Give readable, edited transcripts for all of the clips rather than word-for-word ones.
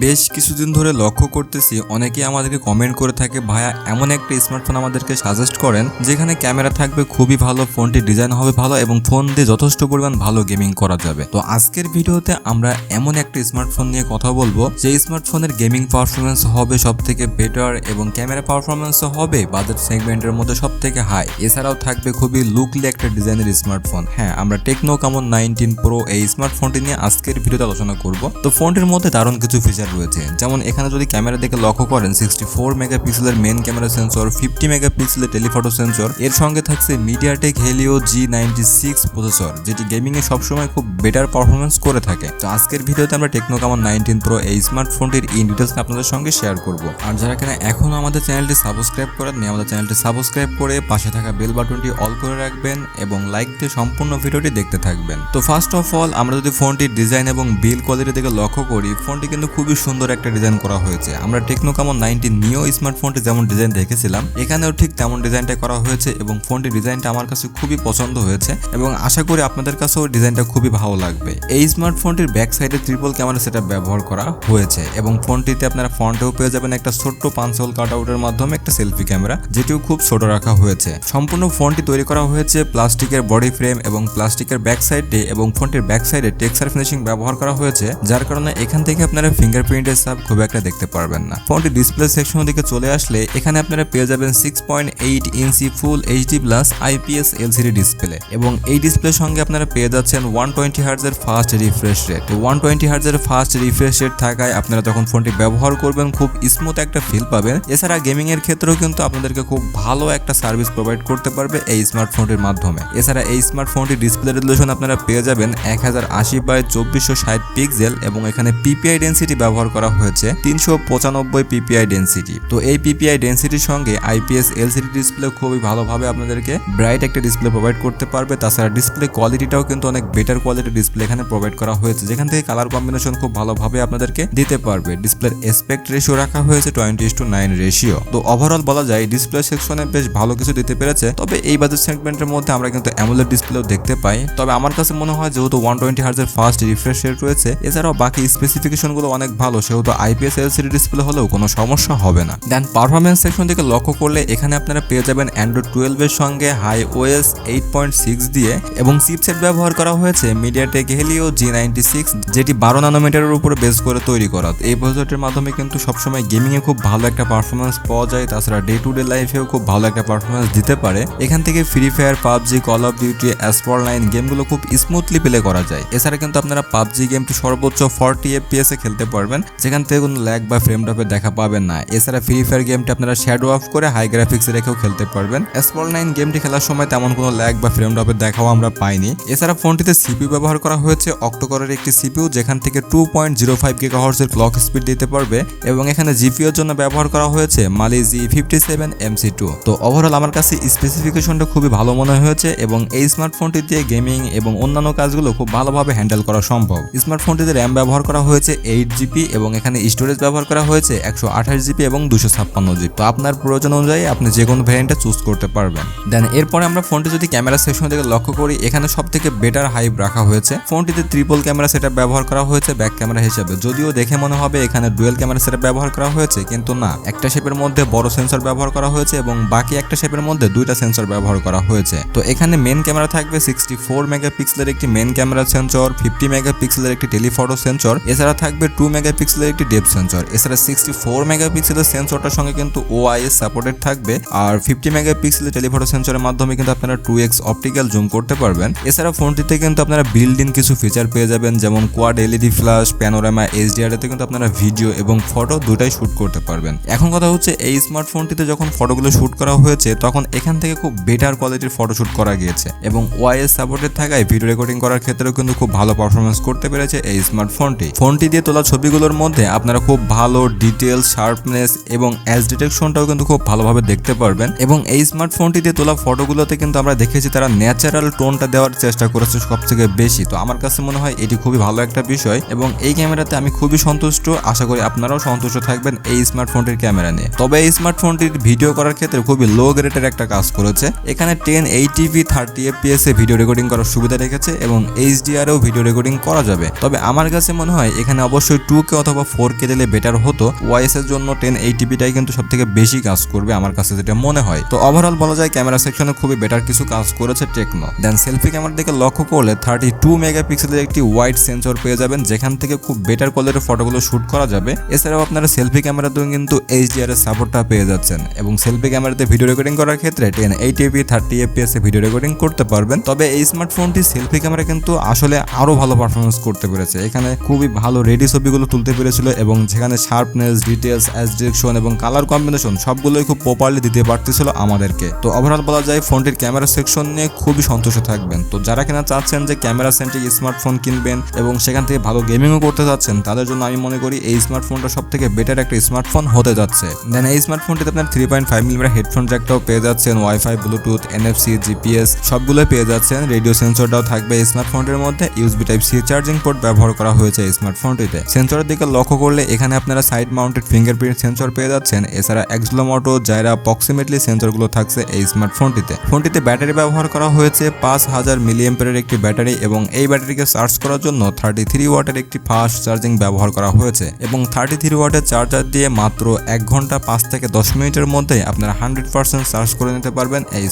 বেশ কিছুদিন ধরে লক্ষ্য করতেছি অনেকেই আমাদেরকে কমেন্ট করে থাকে, ভাইয়া এমন একটা স্মার্টফোন আমাদেরকে সাজেস্ট করেন যেখানে ক্যামেরা থাকবে খুবই ভালো, ফোনটি ডিজাইন হবে ভালো এবং ফোন দিয়ে যথেষ্ট পরিমাণ ভালো গেমিং করা যাবে। তো আজকের ভিডিওতে আমরা এমন একটা স্মার্টফোন নিয়ে কথা বলবো যে স্মার্টফোনের গেমিং পারফরমেন্স হবে সব থেকে বেটার এবং ক্যামেরা পারফরমেন্সও হবে বাজেট সেগমেন্টের মধ্যে সব থেকে হাই। এছাড়াও থাকবে খুবই লুকলি একটা ডিজাইনের স্মার্টফোন। হ্যাঁ, আমরা টেকনো কামন 19 প্রো এই স্মার্টফোনটি নিয়ে আজকের ভিডিওতে আলোচনা করব। তো ফোনটির মধ্যে দারুণ কিছু ফিচার রয়েছে, যেমন এখানে যদি ক্যামেরা দিকে লক্ষ্য করেন 64 মেগাপিক্সেলের মেন ক্যামেরা সেন্সর, 50 মেগাপিক্সেলের টেলিফটো সেন্সর, এর সঙ্গে থাকছে মিডিয়াটেক হেলিও G96 প্রসেসর, যেটি গেমিং এ সবসময় খুব বেটার পারফরমেন্স করে থাকে। তো আজকের ভিডিওতে আমরা টেকনো কামন 19 প্রো এই স্মার্টফোনটির ইন ডিটেইলস আপনাদের সঙ্গে শেয়ার করব। আর যারা কিনা এখনো আমাদের চ্যানেলটি সাবস্ক্রাইব করেননি, আমাদের চ্যানেলটি সাবস্ক্রাইব করে পাশে থাকা বেল বাটনটি অল করে রাখবেন এবং লাইক দিয়ে সম্পূর্ণ ভিডিওটি দেখতে থাকবেন। তো ফার্স্ট অফ অল আমরা যদি ফোনটির ডিজাইন এবং বিল্ড কোয়ালিটি দিকে লক্ষ্য করি, ফোনটি কিন্তু খুবই সুন্দর একটা ডিজাইন করা হয়েছে। আমরা টেকনো কামন 19 নিও স্মার্টফোনটি যেমন ডিজাইন দেখেছিলাম, এখানেও ঠিক তেমন ডিজাইনটা করা হয়েছে এবং ফোনটির ডিজাইনটা আমার কাছে খুবই পছন্দ হয়েছে এবং আশা করি আপনাদের কাছেও ডিজাইনটা খুবই ভালো লাগবে। এই স্মার্টফোনটির ব্যাক সাইডে ট্রিপল ক্যামেরা সেটআপ ব্যবহার করা হয়েছে এবং ফোনটিতে আপনারা ফ্রন্টেও পেয়ে যাবেন একটা ছোট্ট 5 হোল কাটআউটের মাধ্যমে একটা সেলফি ক্যামেরা, যেটিও খুব ছোট রাখা হয়েছে। সম্পূর্ণ ফোনটি তৈরি করা হয়েছে প্লাস্টিকের বডি ফ্রেম এবং প্লাস্টিকের ব্যাক সাইডে, এবং ফোনটির ব্যাক সাইডে টেক্সচার ফিনিশিং ব্যবহার করা হয়েছে, যার কারণে এখান থেকে আপনারা ফিঙ্গারপ্রিন্টের ছাপ খুব একটা দেখতে পারবেন না। ফোনটি ডিসপ্লে সেকশনের দিকে চলে আসলে এখানে আপনারা পেয়ে যাবেন 6.8 inch full HD plus IPS LCD display এবং এই ডিসপ্লের সঙ্গে আপনারা পেয়ে যাচ্ছেন 120 হার্টজের ফাস্ট রিফ্রেশ রেট। 120 হার্টজের ফাস্ট রিফ্রেশ রেট থাকায় আপনারা যখন ফোনটি ব্যবহার করবেন খুব স্মুথ একটা ফিল পাবেন। এছাড়া গেমিং এর ক্ষেত্রেও কিন্তু আপনাদেরকে খুব ভালো একটা সার্ভিস প্রোভাইড করতে পারবে এই স্মার্টফোনটির মাধ্যমে। এছাড়া এই স্মার্টফোনটির ডিসপ্লে রেজোলিউশন আপনারা পেয়ে যাবেন 1080x2460 পিক্সেল এবং এখানে পিপিআই ডেনসিটি ব্যবহার করা হয়েছে 395 পিপিআই ডেনসিটি। তো এই পিপিআই ডেনসিটির সঙ্গে আইপিএস এলসিডি ডিসপ্লে খুবই ভালোভাবে আপনাদেরকে ব্রাইট একটা ডিসপ্লে প্রোভাইড করতে পারবে। তাছাড়া ডিসপ্লে কোয়ালিটিটাও কিন্তু অনেক বেটার কোয়ালিটির ডিসপ্লে এখানে প্রোভাইড করা হয়েছে, যেখান থেকে কালার কম্বিনেশন খুব ভালোভাবে আপনাদেরকে দিতে পারবে। ডিসপ্লের অ্যাসপেক্ট রেশিও রাখা হয়েছে 20:9 রেশিও। তো ওভারঅল বলা যায় ডিসপ্লে সেকশনে বেশ ভালো কিছু দিতে পেরেছে। তবে এই বাজেট সেগমেন্টের মধ্যে আমরা কিন্তু অ্যামোলেড ডিসপ্লেও দেখতে পাই। তবে আমার কাছে মনে হয় যেহেতু 120 হার্টজের ফাস্ট রিফ্রেশ রেট রয়েছে, এছাড়াও বাকি স্পেসিফিকেশনগুলো অনেক ভালো, সেহেতু আইপিএস এলসিডি ডিসপ্লে হলেও কোনো সমস্যা হবে না। দেন পারফরমেন্স সেকশন থেকে লক্ষ্য করলে এখানে আপনারা পেয়ে যাবেন অ্যান্ড্রয়েড 12 এর সঙ্গে হাই ওএস 8.6 দিয়ে এবং চিপসেট ব্যবহার করা হয়েছে মিডিয়াটেক হেলিও G96, যেটি 12 ন্যানোমিটারের উপরে বেস করে তৈরি করা। এই প্রসেসরের মাধ্যমে কিন্তু সবসময় গেমিং এ খুব ভালো একটা পারফরমেন্স পাওয়া যায়। তাছাড়া ডে টু ডে লাইফেও খুব ভালো একটা পারফরমেন্স দিতে পারে। এখান থেকে Free Fire, PUBG, Call of Duty, অ্যাসফরলাইন গেমগুলো খুব স্মুথলি প্লে করা যায়। এছাড়া কিন্তু আপনারা পাবজি গেমটি সর্বোচ্চ 40 FPS এ খেলতে পারবেন, যেখান থেকে কোনো ল্যাগ বা ফ্রেম ড্রপের দেখা পাবেন না। এছাড়া ফ্রি ফায়ার গেমটি আপনারা শ্যাডো অফ করে হাই গ্রাফিক্সে রেখেও খেলতে পারবেন। অ্যাসফরলাইন গেমটি খেলার সময় তেমন কোনো ল্যাগ বা ফ্রেম ড্রপের দেখাও আমরা পাইনি। এছাড়া ফোনটিতে সিপিইউ ব্যবহার করা হয়েছে অক্টোকোরের একটি সিপিইউ, যেখান থেকে 2.05 GHz এর ক্লক স্পিড দিতে পারবে এবং এখানে জিপিইউ এর জন্য ব্যবহার করা হয়েছে মালি G57 MC2। তো ওভারঅল আমার কাছে স্পেসিফিকেশনটা খুবই ভালো মনে হয়েছে এবং এই স্মার্টফোনটি দিয়ে গেমিং এবং অন্যান্য কাজগুলো খুব ভালোভাবে হ্যান্ডেল করা সম্ভব। স্মার্টফোনটিতে র্যাম ব্যবহার করা হয়েছে 8GB এবং এখানে স্টোরেজ ব্যবহার করা হয়েছে 128GB এবং 256GB। তো আপনার প্রয়োজন অনুযায়ী আপনি যে কোনো ভ্যারিয়েন্টটা চুজ করতে পারবেন। দেন এরপরে আমরা ফোনটি যদি ক্যামেরা সেকশন থেকে লক্ষ্য করি, এখানে সবথেকে বেটার হাইপ রাখা হয়েছে। ফোনটিতে ট্রিপল ক্যামেরা সেটআপ ব্যবহার করা হয়েছে ব্যাক ক্যামেরা হিসেবে, যদিও দেখে মনে হবে এখানে ডুয়েল ক্যামেরা সেটআপ ব্যবহার করা হয়েছে, কিন্তু না, একটা শেপের মধ্যে বড় সেন্সর ব্যবহার করা হয়েছে এবং বাকি একটা শেপের মধ্যে দুইটা সেন্সর ব্যবহার করা হয়েছে। তো এখানে মেন ক্যামেরা থাকবে 64 মেগাপিক্সেলের একটি মেন ক্যামেরা সেন্সর, 50 মেগাপিক্সেলের একটি টেলিফটো সেন্সর, এছাড়া থাকবে 2 মেগাপিক্সেলের একটি ডেপথ সেন্সর। এছাড়া 64 মেগাপিক্সেলের সেন্সরটার সঙ্গে কিন্তু ওআইএস সাপোর্টেড থাকবে আর 50 মেগাপিক্সেলের টেলিফটো সেন্সরের মাধ্যমে কিন্তু আপনারা 2x অপটিক্যাল জুম করতে পারবেন। এছাড়া ফোনটিতে কিন্তু আপনারা বিল্ড ইন কিছু ফিচার পেয়ে যাবেন, যেমন quad LED flash, panorama, HDR এতে কিন্তু আপনারা ভিডিও এবং ফটো দুটাই শুট করতে পারবেন। এখন কথা হচ্ছে এই স্মার্টফোনটিতে যখন ফটোগুলো শুট করা হয়েছে তখন এখান থেকে খুব বেটার কোয়ালিটির ফটো শুট করা গিয়েছে এবং ওআইএস সাপোর্টেড থাকায় ভিডিও রেকর্ডিং করার ক্ষেত্রেও কিন্তু খুব ভালো পারফরমেন্স করতে পেরেছে এই স্মার্টফোনটি। ফোনটি দিয়ে তোলা ছবিগুলোর মধ্যে আপনারা খুব ভালো ডিটেলস, শার্পনেস এবং এজ ডিটেকশনটাও কিন্তু খুব ভালোভাবে দেখতে পারবেন এবং এই স্মার্টফোনটি দিয়ে তোলা ফটোগুলোতে কিন্তু আমরা দেখেছি তারা ন্যাচারাল টোনটা দেওয়ার চেষ্টা করেছে সবথেকে বেশি। তো আমার কাছে মনে হয় এটি খুবই ভালো একটা বিষয় এবং এই ক্যামেরাতে আমি খুবই সন্তুষ্ট। আশা করি আপনারাও সন্তুষ্ট থাকবেন এই স্মার্টফোনটির ক্যামেরা নিয়ে। তবে এই স্মার্টফোনটির ভিডিও করার ক্ষেত্রে খুবই লো গ্রেডের একটা কাজ করেছে। এখানে 1080p 30 FPS এ ভিডিও রেকর্ডিং করার সুবিধা রেখেছে এবং HDR এও ভিডিও রেকর্ডিং করা যাবে। তবে আমার কাছে মনে হয় এখানে অবশ্যই 2K 2K অথবা 4K দিলে বেটার হতো। ওয়াইএস এর জন্য 1080pটাই কিন্তু সবথেকে বেশি কাজ করবে আমার কাছে যেটা মনে হয়। তো ওভারঅল বলা যায় ক্যামেরা সেকশনে খুবই বেটার কিছু কাজ করেছে টেকনো। দেন সেলফি ক্যামেরার দিকে লক্ষ্য করলে 32 মেগাপিক্সেলের একটি ওয়াইড সেন্সর পেয়ে যাবেন, যেখান থেকে খুব বেটার কোয়ালিটির ফটোগুলো শুট করা যাবে। এছাড়াও আপনারা সেলফি ক্যামেরাতেও কিন্তু HDR এর সাপোর্টটা পেয়ে যাচ্ছেন এবং সেলফি ক্যামেরাতে ভিডিও রেকর্ডিং করার ক্ষেত্রে 1080p 30fps এ ভিডিও রেকর্ডিং করতে পারবেন। তবে এই স্মার্টফোনটি সেলফি ক্যামেরা কিন্তু আসলে আরো ভালো পারফরমেন্স করতে পেরেছে। এখানে খুবই ভালো রেডি ছবিগুলো তুলতে পেরেছিল এবং যেখানে শার্পনেস, ডিটেলস, অ্যাজ ডিরেকশন এবং কালার কম্বিনেশন সবগুলোই খুব প্রপারলি দিতে পারতেছিল আমাদেরকে। তো ওভারঅল বলা যায় ফোনটির ক্যামেরা সেকশন নিয়ে খুবই সন্তুষ্ট থাকবেন। তো যারা কিনা চাচ্ছেন যে ক্যামেরা সেন্ট্রিক স্মার্টফোন কিনবেন এবং সেখান থেকে ভালো গেমিংও করতে যাচ্ছেন, তাদের জন্য আমি মনে করি এই স্মার্টফোনটা সবথেকে বেটার একটা স্মার্টফোন হতে যাচ্ছে। দেন এই স্মার্টফোনটিতে আপনার 3.5mm হেডফোন জ্যাকটাও পেয়ে যাচ্ছেন, ওয়াইফাই, ব্লুটুথ, NFC, GPS সবগুলোই পেয়ে যাচ্ছেন। রেডিও সেন্সরটাও থাকবে এই স্মার্টফোনটির মধ্যে। USB Type-C চার্জিং পোর্ট ব্যবহার করা হয়েছে এই স্মার্টফোনটিতে। সেন্সরের দিকে লক্ষ্য করলে এখানে আপনারা সাইড মাউন্টেড ফিঙ্গারপ্রিন্ট সেন্সর পেয়ে যাচ্ছেন। এছাড়া অ্যাক্সিলোমোটো, জাইরা, প্রক্সিমেটলি সেন্সরগুলো থাকছে এই স্মার্টফোনটিতে। ফোনটিতে ব্যাটারি ব্যবহার করা হয়েছে 5000 মিলিঅ্যাম্পিয়ারের একটি ব্যাটারি এবং এই ব্যাটারিকে চার্জ করার জন্য 33 ওয়াটের একটি ফাস্ট চার্জিং ব্যবহার করা হয়েছে এবং 33 ওয়াটের চার্জার দিয়ে মাত্র 1 ঘন্টা 5 থেকে 10 মিনিটের মধ্যে আপনারা 100% চার্জ করে নিতে পারবেন এই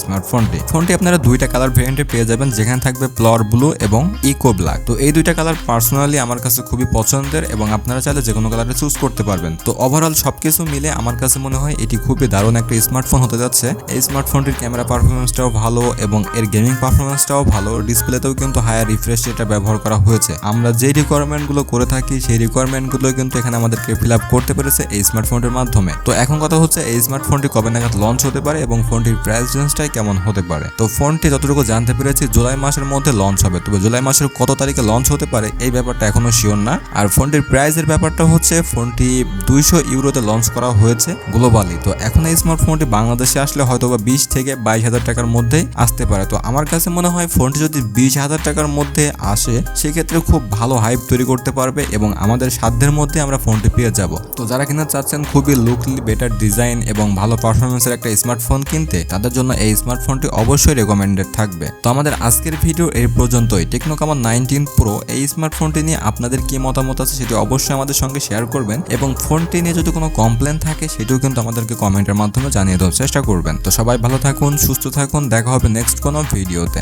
ফোনটি আপনারা দুইটা কালার ভেরিয়েন্টে পেয়ে যাবেন, যেখানে থাকবে প্লর ব্লু এবং ইকো ব্ল্যাক। তো এই দুইটা কালার পার্সোনালি আমার কাছে খুবই পছন্দের এবং আপনারা চাইলে যে কোনো কালারে চুজ করতে পারবেন। তো ওভারঅল সবকিছু মিলে আমার কাছে মনে হয় এটি খুবই দারুণ একটা স্মার্টফোন হতে যাচ্ছে। এই স্মার্টফোনটির ক্যামেরা পারফরমেন্সটাও ভালো এবং এর গেমিং পারফরমেন্সটাও ভালো। ডিসপ্লেতেও কিন্তু হায়ার রিফ্রেশ রেটটা ব্যবহার করা হয়েছে। আমরা যে রিকোয়ারমেন্টগুলো করে থাকি সেই রিকোয়ারমেন্টগুলো কিন্তু এখানে আমাদেরকে ফিল আপ করতে পেরেছে এই স্মার্টফোনটির মাধ্যমে। তো এখন কথা হচ্ছে এই স্মার্টফোনটি কবে নাগাদ লঞ্চ হতে পারে এবং ফোনটির প্রাইস রেঞ্জটাই কেমন হতে পারে। তো ফোনটি যতটুকু জানতে পেরেছি জুলাই মাসের মধ্যে লঞ্চ হবে, তবে জুলাই মাসের কত তারিখে লঞ্চ হতে পারে এই ব্যাপারটা এখনো শিওর না। আর ফোনটির প্রাইসের ব্যাপারটা হচ্ছে ফোনটি 200 ইউরোতে লঞ্চ করা হয়েছে গ্লোবালি। তো এখন এই স্মার্টফোনটি বাংলাদেশে আসলে হয়তো বা 20 থেকে 22 হাজার টাকার মধ্যে আসতে পারে। তো আমার কাছে মনে হয় ফোনটি যদি 20,000 টাকার মধ্যে আসে সেক্ষেত্রে খুব ভালো হাইপ তৈরি করতে পারবে এবং আমাদের সাধ্যের মধ্যে আমরা ফোনটি পেয়ে যাব। তো যারা কিনা চাচ্ছেন খুবই লুকলি বেটার ডিজাইন এবং ভালো পারফরমেন্সের একটা স্মার্টফোন কিনতে, তাদের জন্য এই স্মার্টফোনটি অবশ্যই রেকমেন্ডেড থাকবে। তো আমাদের আজকের ভিডিও এই পর্যন্তই। টেকনো কামন 19 প্রো এই স্মার্টফোনটি নিয়ে আপনাদের কি মতামত আছে সেটি অবশ্যই আমাদের সঙ্গে শেয়ার করবেন এবং ফোনটি নিয়ে যদি কোনো কমপ্লেন থাকে সেটিও কিন্তু আমাদেরকে কমেন্টের মাধ্যমে জানিয়ে দেওয়ার চেষ্টা করবেন। তো সবাই ভালো থাকুন, সুস্থ থাকুন, দেখা হবে নেক্সট কোনো ভিডিওতে।